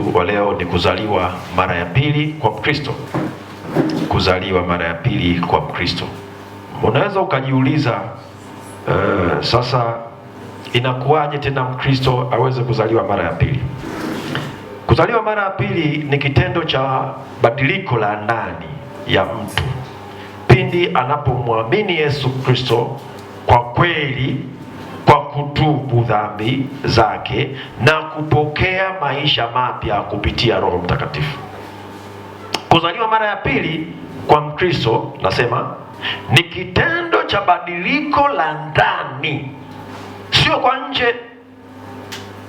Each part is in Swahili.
wetu wa leo ni kuzaliwa mara ya pili kwa Mkristo. Kuzaliwa mara ya pili kwa Mkristo. Unaweza ukajiuliza, sasa inakuwaje tena Mkristo aweze kuzaliwa mara ya pili? Kuzaliwa mara ya pili ni kitendo cha badiliko la ndani ya mtu pindi anapomwamini Yesu Kristo kwa kweli, kwa kutubu dhambi zake na kupokea maisha mapya kupitia Roho Mtakatifu. Kuzaliwa mara ya pili kwa Mkristo, nasema, ni kitendo cha badiliko la ndani, sio kwa nje.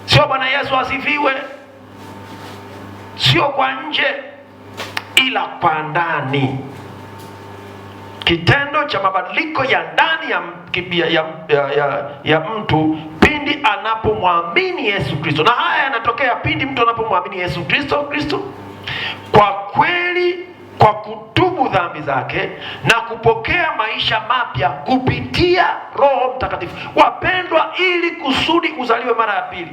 Sio Bwana Yesu asifiwe. Sio kwa nje, ila kwa ndani. Kitendo cha mabadiliko ya ndani ya mtu pindi anapomwamini Yesu Kristo. Na haya yanatokea pindi mtu anapomwamini Yesu Kristo kwa kweli, kwa kutubu dhambi zake na kupokea maisha mapya kupitia Roho Mtakatifu. Wapendwa, ili kusudi uzaliwe mara ya pili,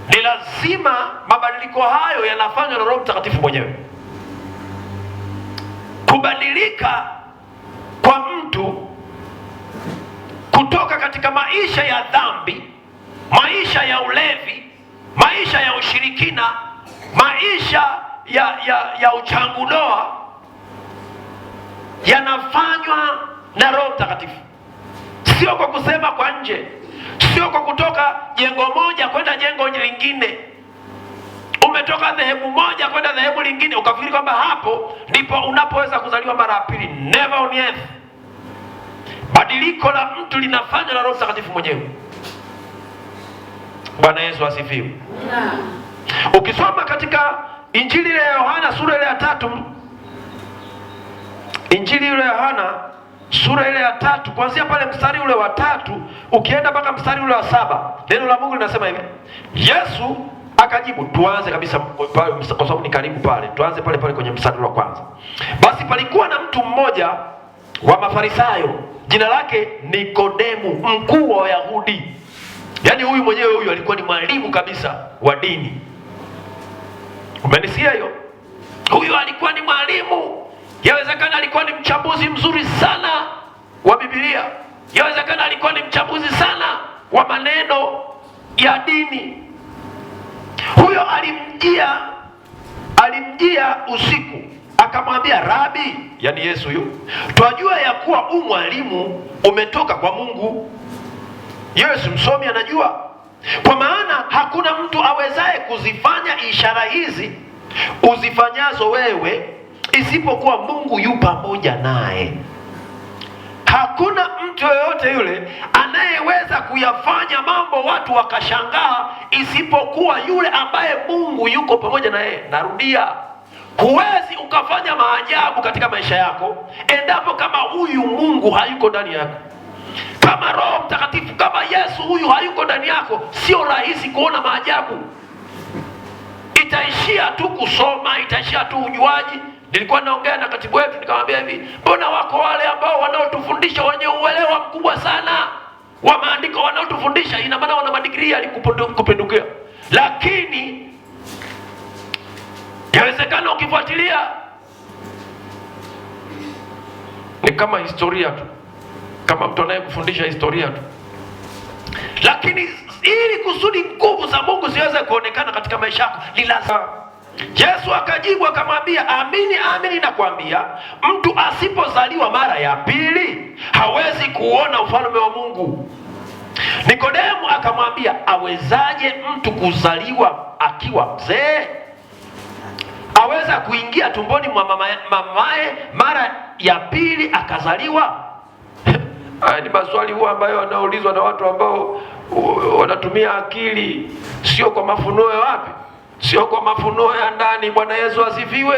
ni lazima mabadiliko hayo yanafanywa na Roho Mtakatifu mwenyewe. Kubadilika kwa mtu kutoka katika maisha ya dhambi, maisha ya ulevi, maisha ya ushirikina, maisha ya uchangudoa, yanafanywa na Roho Mtakatifu. Sio kwa kusema kwa nje, sio kwa kutoka jengo moja kwenda jengo lingine. Umetoka dhehebu moja kwenda dhehebu lingine ukafikiri kwamba hapo ndipo unapoweza kuzaliwa mara ya pili. Never on earth. Badiliko la mtu linafanywa na Roho Mtakatifu mwenyewe. Bwana Yesu asifiwe. Ukisoma katika Injili ya Yohana sura ile ya 3, Injili ile ya Yohana sura ile ya 3, kuanzia pale mstari ule wa 3 ukienda mpaka mstari ule wa 7, neno la Mungu linasema hivi: Yesu akajibu, tuanze kabisa kwa sababu ni karibu pale, tuanze pale kwenye mstari wa kwanza. Basi palikuwa na mtu mmoja wa Mafarisayo, jina lake Nikodemu, mkuu wa Wayahudi. Yaani huyu mwenyewe huyu alikuwa ni mwalimu kabisa wa dini. Umenisikia hiyo? Huyu alikuwa ni mwalimu. Yawezekana alikuwa ni mchambuzi mzuri sana wa Biblia. Yawezekana alikuwa ni mchambuzi sana wa maneno ya dini. Huyo alimjia usiku, akamwambia, Rabi, yani Yesu huyu, twajua ya kuwa mwalimu umetoka kwa Mungu. Yesu msomi anajua, kwa maana hakuna mtu awezaye kuzifanya ishara hizi uzifanyazo wewe isipokuwa Mungu yu pamoja naye. Hakuna mtu yoyote yule anayeweza kuyafanya mambo watu wakashangaa isipokuwa yule ambaye Mungu yuko pamoja naye. Narudia, huwezi ukafanya maajabu katika maisha yako endapo kama huyu Mungu hayuko ndani yako. Kama Roho Mtakatifu, kama Yesu huyu hayuko ndani yako, sio rahisi kuona maajabu. Itaishia tu kusoma, itaishia tu ujuaji. Nilikuwa naongea na katibu wetu nikamwambia hivi, mbona wako wale ambao wanaotufundisha wenye uelewa mkubwa sana wa maandiko, wanaotufundisha ina maana wana madigrii alikupindukia, lakini yawezekana ukifuatilia ni kama historia tu, kama mtu anayekufundisha historia tu. Lakini ili kusudi nguvu za Mungu ziweze kuonekana katika maisha yako, ni lazima. Yesu akajibu akamwambia, amini amini nakwambia, mtu asipozaliwa mara ya pili hawezi kuona ufalme wa Mungu. Nikodemu akamwambia, awezaje mtu kuzaliwa akiwa mzee? Aweza kuingia tumboni mwa mamaye mara ya pili akazaliwa? Haya ni maswali huwa ambayo wanaulizwa na watu ambao wanatumia akili, sio kwa mafunuo ya wapi? Sio kwa mafunuo ya ndani. Bwana Yesu asifiwe.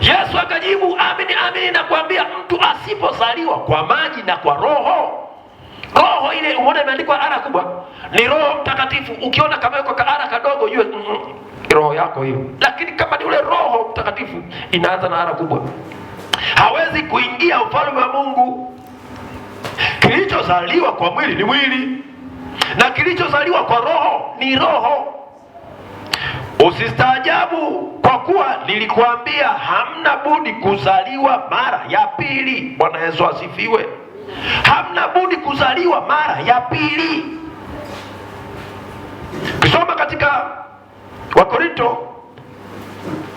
Yesu akajibu, amini amini nakwambia, mtu asipozaliwa kwa maji na kwa Roho. Roho ile umeona imeandikwa ara kubwa, ni Roho Mtakatifu. Ukiona kama yuko ara kadogo, ujue roho yako hiyo. Lakini kama ni ule Roho Mtakatifu, inaanza na ara kubwa, hawezi kuingia ufalme wa Mungu. Kilichozaliwa kwa mwili ni mwili, na kilichozaliwa kwa roho ni roho. Usistaajabu, kwa kuwa nilikuambia hamna budi kuzaliwa mara ya pili. Bwana Yesu asifiwe. Hamna budi kuzaliwa mara ya pili. Kisoma katika Wakorinto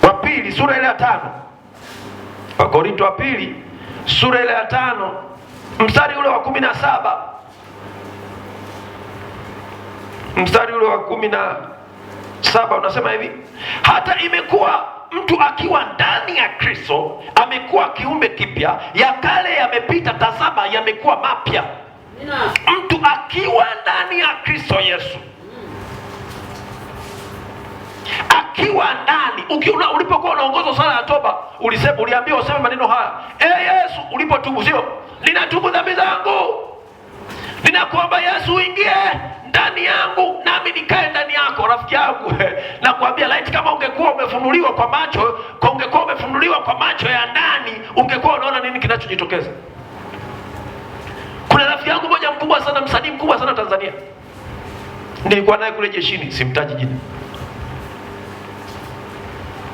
wa pili sura ile ya 5. Wakorinto wa pili sura ile ya 5 mstari ule wa 17. Mstari ule wa 17 unasema hivi: hata imekuwa mtu akiwa ndani ya Kristo amekuwa kiumbe kipya, ya kale yamepita, tazama yamekuwa mapya. Mtu akiwa ndani ya Kristo Yesu, akiwa ndani, ulipokuwa unaongozwa sala ya toba, uliambiwa useme maneno haya: Yesu, ulipotubu, sio ninatubu dhambi zangu, ninakuomba Yesu uingie ndani yangu nami nikae ndani yako. Rafiki yangu, nakwambia laiti kama ungekuwa umefunuliwa kwa macho ya ndani, ungekuwa unaona nini kinachojitokeza. Kuna rafiki yangu mmoja mkubwa sana, msanii mkubwa sana Tanzania, nilikuwa naye kule jeshini, simtaji jina.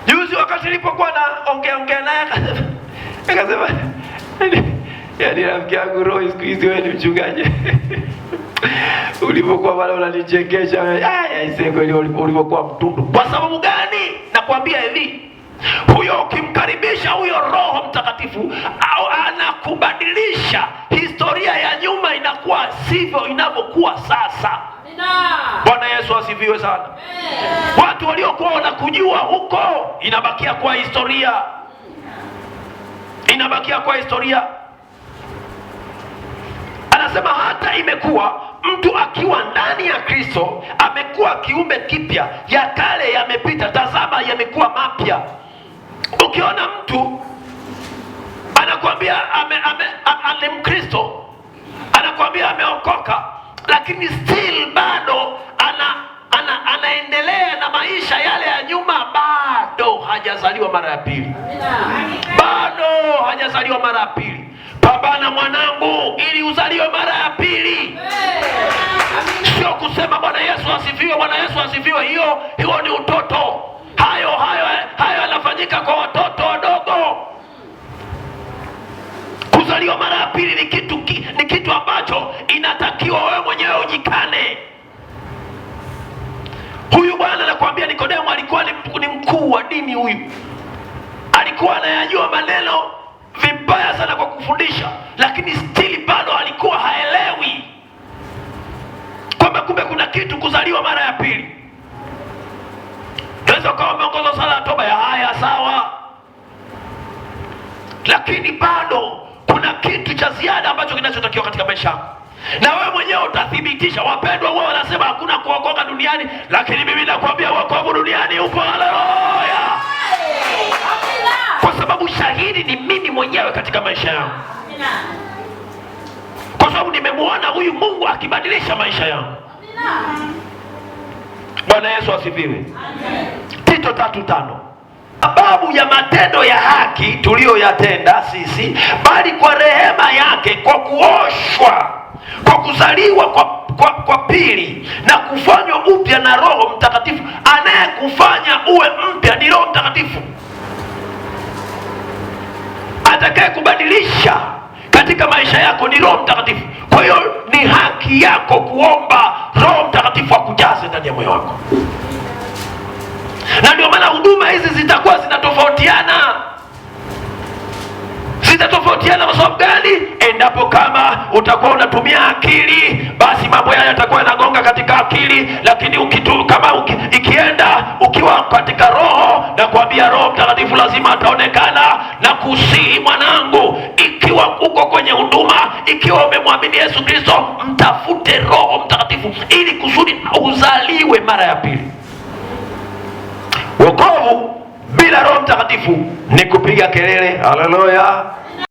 Juzi wakati nilipokuwa naongea naye akasema, yaani rafiki yangu Roy, siku hizi wewe ni mchungaji. Ulipokuwa wala unanichekesha kweli, ulipokuwa mtundu. Kwa sababu gani? Nakwambia hivi, huyo ukimkaribisha huyo Roho Mtakatifu au anakubadilisha historia ya nyuma, inakuwa sivyo inavyokuwa sasa. Bwana Yesu asifiwe sana. Watu waliokuwa wanakujua huko, inabakia kwa historia, inabakia kwa historia. Anasema hata imekuwa mtu akiwa ndani ya Kristo amekuwa kiumbe kipya, ya kale yamepita, tazama yamekuwa mapya. Ukiona mtu anakuambia ni Mkristo, anakuambia ameokoka, lakini still bado anaendelea na maisha yale ya nyuma, bado hajazaliwa mara ya pili. Bado hajazaliwa mara ya pili. Pambana mwanangu, ili uzaliwe mara ya pili. Sio kusema Bwana Yesu asifiwe, Bwana Yesu asifiwe. Hiyo ni utoto. Hayo yanafanyika kwa watoto wadogo. Kuzaliwa mara ya pili ni kitu ambacho inatakiwa wewe mwenyewe ujikane. Huyu bwana anakuambia, Nikodemo alikuwa ni mkuu wa dini. Huyu alikuwa anayajua maneno vibaya sana kwa kufundisha, lakini still bado alikuwa haelewi kwamba kumbe kuna kitu kuzaliwa mara ya pili. Unaweza ukawa umeongozwa sala ya toba ya haya sawa, lakini bado kuna kitu cha ziada ambacho kinachotakiwa katika maisha yako, na wewe mwenyewe utathibitisha. Wapendwa, wao wanasema hakuna kuokoka duniani, lakini mimi nakwambia wokovu duniani upo. Haleluya! Kwa sababu shahidi ni mimi mwenyewe katika maisha yangu, kwa sababu nimemwona huyu Mungu akibadilisha maisha yangu. Bwana Yesu asifiwe. Tito 3:5, sababu ya matendo ya haki tuliyoyatenda sisi, bali kwa rehema yake, kwa kuoshwa, kwa kuzaliwa kwa pili na kufanywa upya na Roho Mtakatifu. Anayekufanya uwe mpya ni Roho Mtakatifu. Atakaye kubadilisha katika maisha yako ni Roho Mtakatifu. Kwa hiyo ni haki yako kuomba Roho Mtakatifu akujaze ndani ya moyo wako. Na ndio maana huduma hizi zitakuwa zinatofautiana. Zitatofautiana kwa sababu gani? Endapo kama utakuwa unatumia akili, basi mambo haya yatakuwa yanagonga katika akili. Lakini ikienda ukiwa katika Roho, na kuambia Roho Mtakatifu lazima ataonekana. Na kusihi mwanangu, ikiwa uko kwenye huduma, ikiwa umemwamini Yesu Kristo, mtafute Roho Mtakatifu ili kusudi uzaliwe mara ya pili. Wokovu bila Roho Mtakatifu ni kupiga kelele. Haleluya!